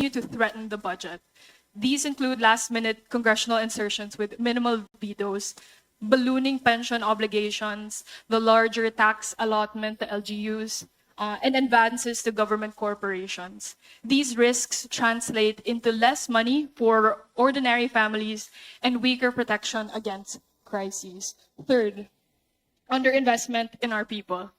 continue to threaten the budget. These include last-minute congressional insertions with minimal vetoes, ballooning pension obligations, the larger tax allotment to LGUs, and advances to government corporations. These risks translate into less money for ordinary families and weaker protection against crises. Third, underinvestment in our people.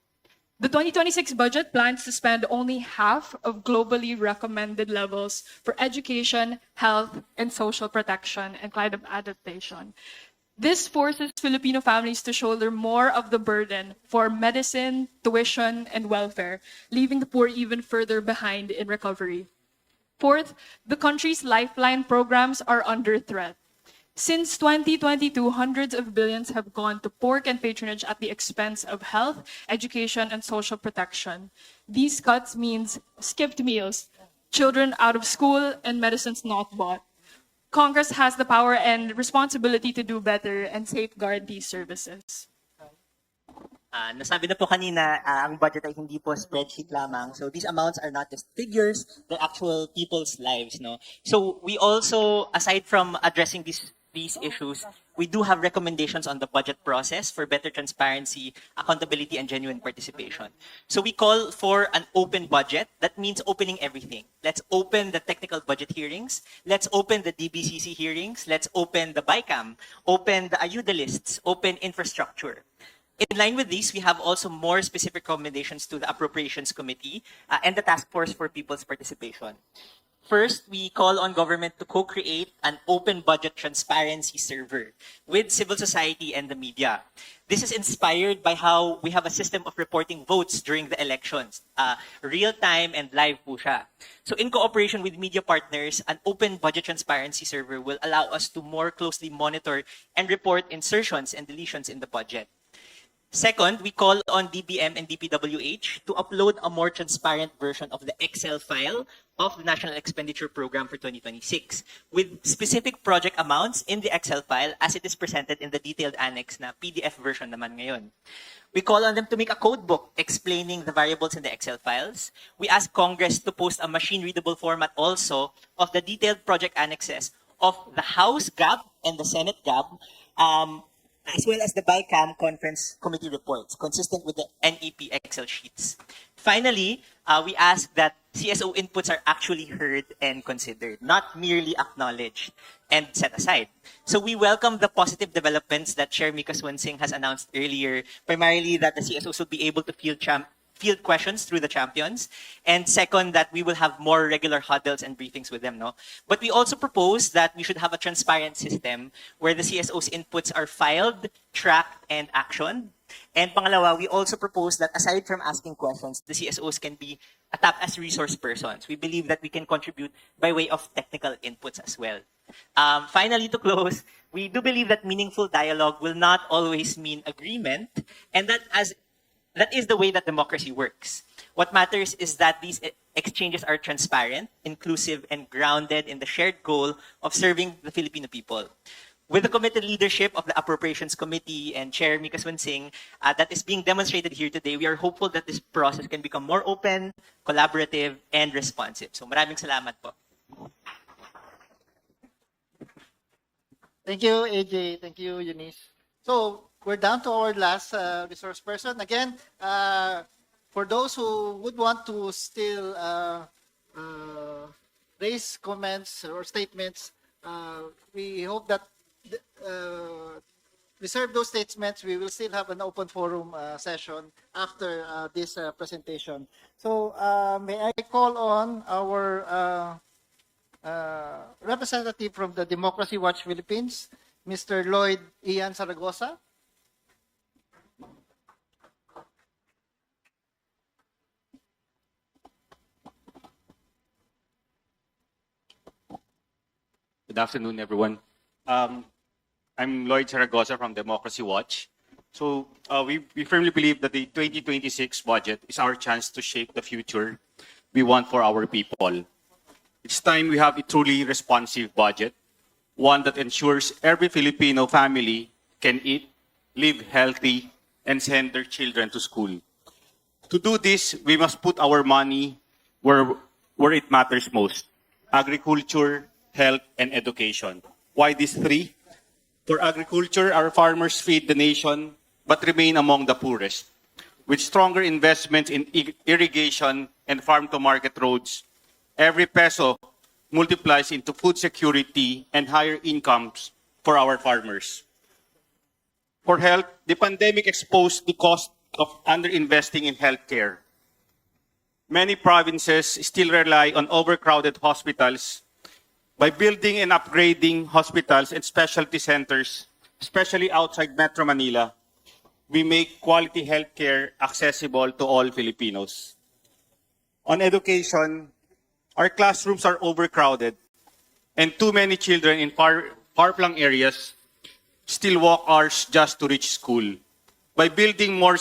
The 2026 budget plans to spend only half of globally recommended levels for education, health, and social protection and climate adaptation. This forces Filipino families to shoulder more of the burden for medicine, tuition, and welfare, leaving the poor even further behind in recovery. Fourth, the country's lifeline programs are under threat. Since 2022, hundreds of billions have gone to pork and patronage at the expense of health, education, and social protection. These cuts means skipped meals, children out of school, and medicines not bought. Congress has the power and responsibility to do better and safeguard these services. Nasabi na po kanina, ang budget ay hindi po spreadsheet lamang. So these amounts are not just figures, they're actual people's lives, no? So we also, aside from addressing these issues, we do have recommendations on the budget process for better transparency, accountability, and genuine participation. So we call for an open budget. That means opening everything. Let's open the technical budget hearings. Let's open the DBCC hearings. Let's open the BICAM, open the ayuda lists, open infrastructure. In line with these, we have also more specific recommendations to the Appropriations Committee and the Task Force for People's Participation. First, we call on government to co-create an open budget transparency server with civil society and the media. This is inspired by how we have a system of reporting votes during the elections, real-time and live po siya. So in cooperation with media partners, an open budget transparency server will allow us to more closely monitor and report insertions and deletions in the budget. Second, we call on DBM and DPWH to upload a more transparent version of the Excel file of the National Expenditure Program for 2026 with specific project amounts in the Excel file as it is presented in the detailed annex na PDF version naman ngayon. We call on them to make a code book explaining the variables in the Excel files. We ask Congress to post a machine-readable format also of the detailed project annexes of the House GAB and the Senate GAB, as well as the BICAM Conference Committee reports, consistent with the NEP Excel sheets. Finally, we ask that CSO inputs are actually heard and considered, not merely acknowledged and set aside. So we welcome the positive developments that Chair Mika Swansing has announced earlier, primarily that the CSOs will be able to field questions through the champions. And second, that we will have more regular huddles and briefings with them. No? But we also propose that we should have a transparent system where the CSO's inputs are filed, tracked, and actioned. And pangalawa, we also propose that aside from asking questions, the CSOs can be tapped as resource persons. We believe that we can contribute by way of technical inputs as well. Finally, to close, we do believe that meaningful dialogue will not always mean agreement, and that is the way that democracy works. What matters is that these exchanges are transparent, inclusive, and grounded in the shared goal of serving the Filipino people. With the committed leadership of the Appropriations Committee and Chair Mika Swansing that is being demonstrated here today, we are hopeful that this process can become more open, collaborative, and responsive. So maraming salamat po. Thank you, AJ. Thank you, Eunice. So we're down to our last resource person. Again, for those who would want to still raise comments or statements, we hope that reserve those statements. We will still have an open forum session after this presentation. So may I call on our representative from the Democracy Watch Philippines, Mr. Lloyd Ian Zaragoza. Good afternoon, everyone. I'm Lloyd Zaragoza from Democracy Watch. So we firmly believe that the 2026 budget is our chance to shape the future we want for our people. It's time we have a truly responsive budget, one that ensures every Filipino family can eat, live healthy, and send their children to school. To do this, we must put our money where it matters most, agriculture, health, and education. Why these three? For agriculture, our farmers feed the nation but remain among the poorest. With stronger investments in irrigation and farm-to-market roads, every peso multiplies into food security and higher incomes for our farmers. For health, the pandemic exposed the cost of underinvesting in healthcare. Many provinces still rely on overcrowded hospitals. By building and upgrading hospitals and specialty centers, especially outside Metro Manila, we make quality healthcare accessible to all Filipinos. On education, our classrooms are overcrowded and too many children in far-flung areas still walk hours just to reach school. By building more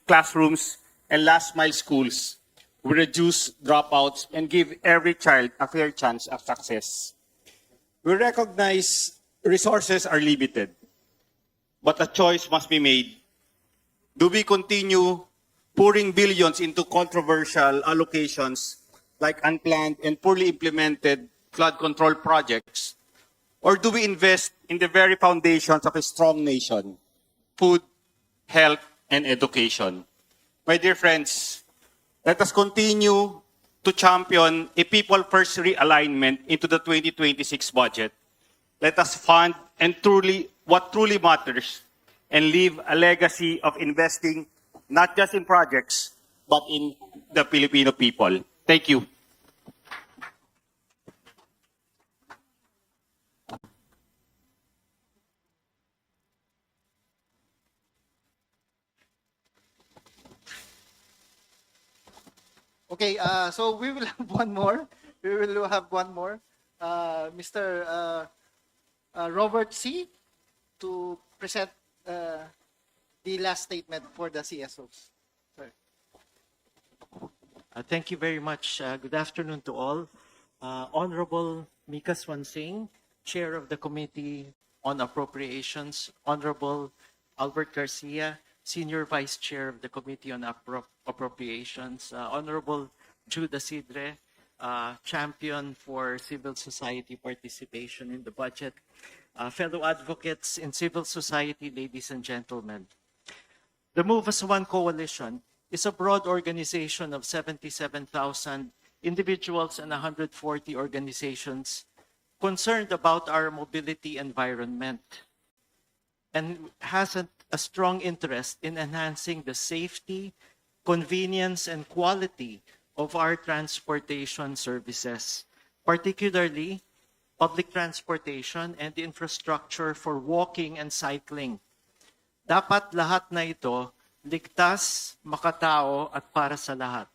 classrooms and last-mile schools, we reduce dropouts and give every child a fair chance of success. We recognize resources are limited, but a choice must be made. Do we continue pouring billions into controversial allocations like unplanned and poorly implemented flood control projects? Or do we invest in the very foundations of a strong nation, food, health, and education? My dear friends, let us continue to champion a people-first realignment into the 2026 budget. Let us fund and what truly matters and leave a legacy of investing not just in projects, but in the Filipino people. Thank you. Okay, so we will have one more. We will have one more. Mr. Robert C. to present the last statement for the CSOs. Sorry. Thank you very much. Good afternoon to all. Honorable Mika Swansing, Chair of the Committee on Appropriations. Honorable Albert Garcia, Senior Vice Chair of the Committee on Appropriations. Honorable Jude Asidre, Champion for Civil Society Participation in the Budget. Fellow advocates in civil society, ladies and gentlemen. The Move as One Coalition is a broad organization of 77,000 individuals and 140 organizations concerned about our mobility environment and has a strong interest in enhancing the safety, convenience, and quality of our transportation services, particularly public transportation and infrastructure for walking and cycling. Dapat lahat na ito ligtas, makatao, at para sa lahat.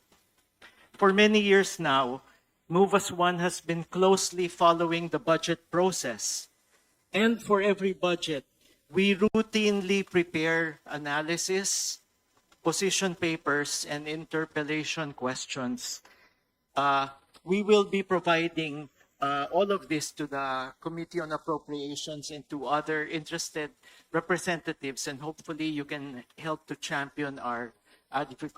For many years now, Move as One has been closely following the budget process. And for every budget, we routinely prepare analysis, position papers, and interpellation questions. We will be providing all of this to the Committee on Appropriations and to other interested representatives, and hopefully you can help to champion our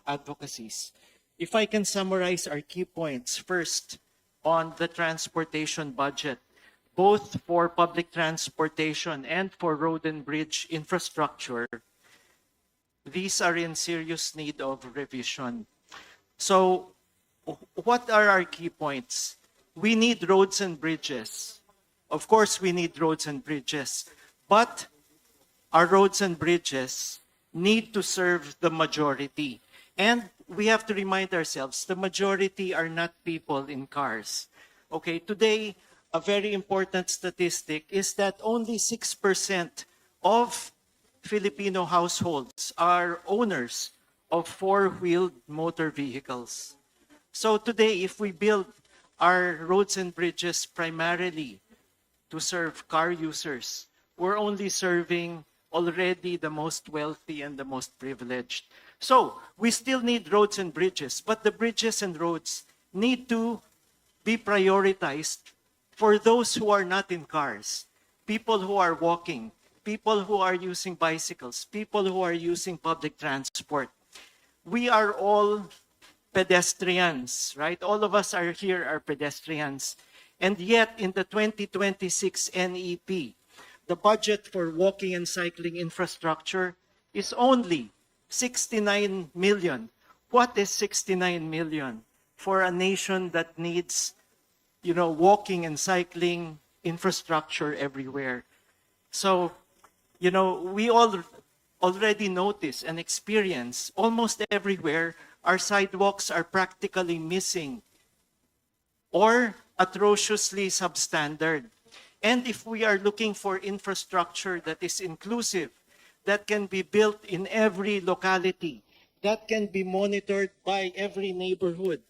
advocacies. If I can summarize our key points, first, on the transportation budget, both for public transportation and for road and bridge infrastructure, these are in serious need of revision. So, what are our key points? We need roads and bridges. Of course, we need roads and bridges, but our roads and bridges need to serve the majority. And we have to remind ourselves, the majority are not people in cars. Okay, today, a very important statistic is that only 6% of Filipino households are owners of four-wheeled motor vehicles. So today, if we build our roads and bridges primarily to serve car users, we're only serving already the most wealthy and the most privileged. So we still need roads and bridges, but the bridges and roads need to be prioritized for those who are not in cars, people who are walking, people who are using bicycles, people who are using public transport. We are all pedestrians, right? All of us are here are pedestrians. And yet, in the 2026 NEP, the budget for walking and cycling infrastructure is only 69 million. What is 69 million for a nation that needs, walking and cycling infrastructure everywhere? So, we all already notice and experience almost everywhere our sidewalks are practically missing or atrociously substandard. And if we are looking for infrastructure that is inclusive, that can be built in every locality, that can be monitored by every neighborhood,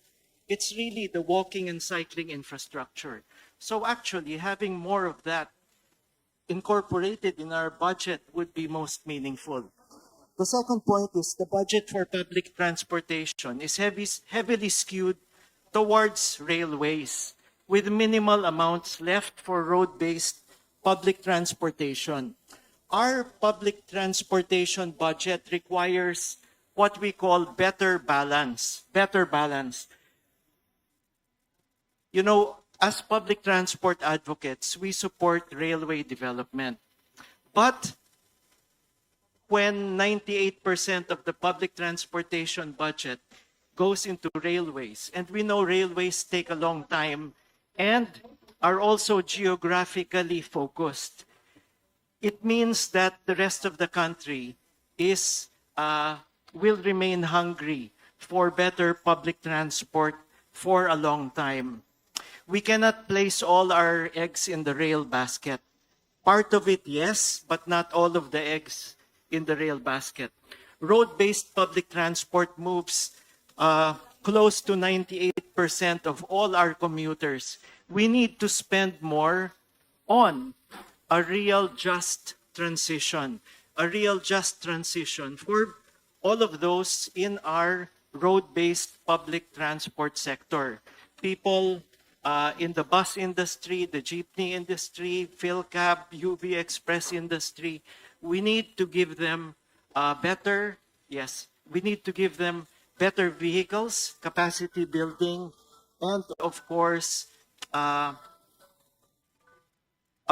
it's really the walking and cycling infrastructure. So actually, having more of that incorporated in our budget would be most meaningful. The second point is the budget for public transportation is heavily skewed towards railways, with minimal amounts left for road-based public transportation. Our public transportation budget requires what we call better balance. Better balance. As public transport advocates, we support railway development. But when 98% of the public transportation budget goes into railways, and we know railways take a long time and are also geographically focused, it means that the rest of the country will remain hungry for better public transport for a long time. We cannot place all our eggs in the rail basket. Part of it, yes, but not all of the eggs in the rail basket. Road-based public transport moves close to 98% of all our commuters. We need to spend more on a real just transition for all of those in our road-based public transport sector. People in the bus industry, the jeepney industry, PhilCab, UV Express industry, we need to give them better vehicles, capacity building, and of course, a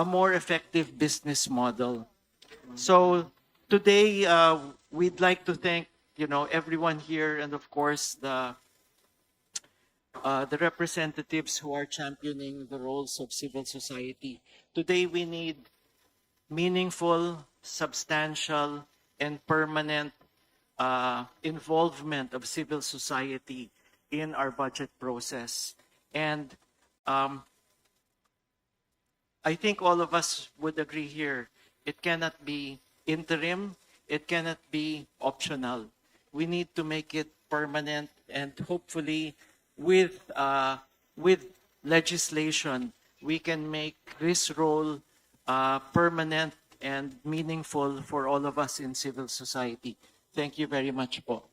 more effective business model. So today, we'd like to thank everyone here, and of course the representatives who are championing the roles of civil society. Today, we need meaningful, substantial, and permanent involvement of civil society in our budget process. And I think all of us would agree here, it cannot be interim, it cannot be optional. We need to make it permanent, and hopefully with legislation, we can make this role permanent and meaningful for all of us in civil society. Thank you very much po.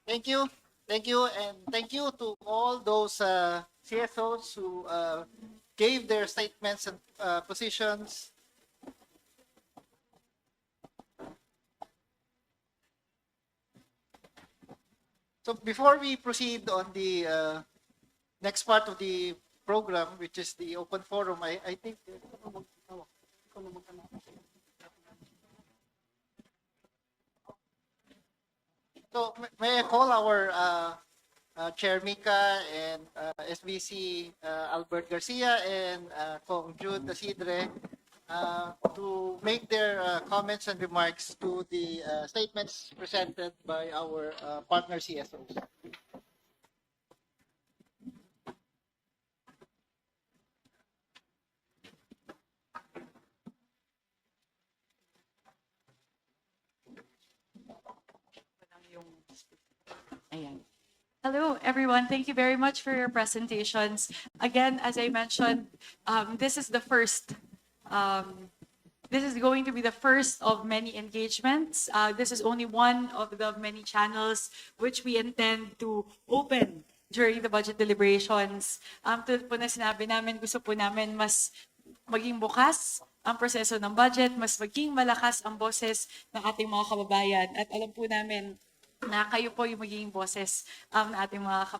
Thank you. Thank you. And thank you to all those CSOs who gave their statements and positions. So before we proceed on the next part of the program, which is the open forum, I think... So may I call our Chair Mika and SBC Albert Garcia and Kong Jude Asidre to make their comments and remarks to the statements presented by our partner CSOs. Ayan. Hello, everyone. Thank you very much for your presentations. Again, as I mentioned, this is the first. This is going to be the first of many engagements. This is only one of the many channels which we intend to open during the budget deliberations. Tulad po na sinabi namin, gusto po namin mas maging bukas ang proseso ng budget, mas maging malakas ang boses ng ating mga kababayan. At alam po namin na kayo po yung magiging boses ng ating mga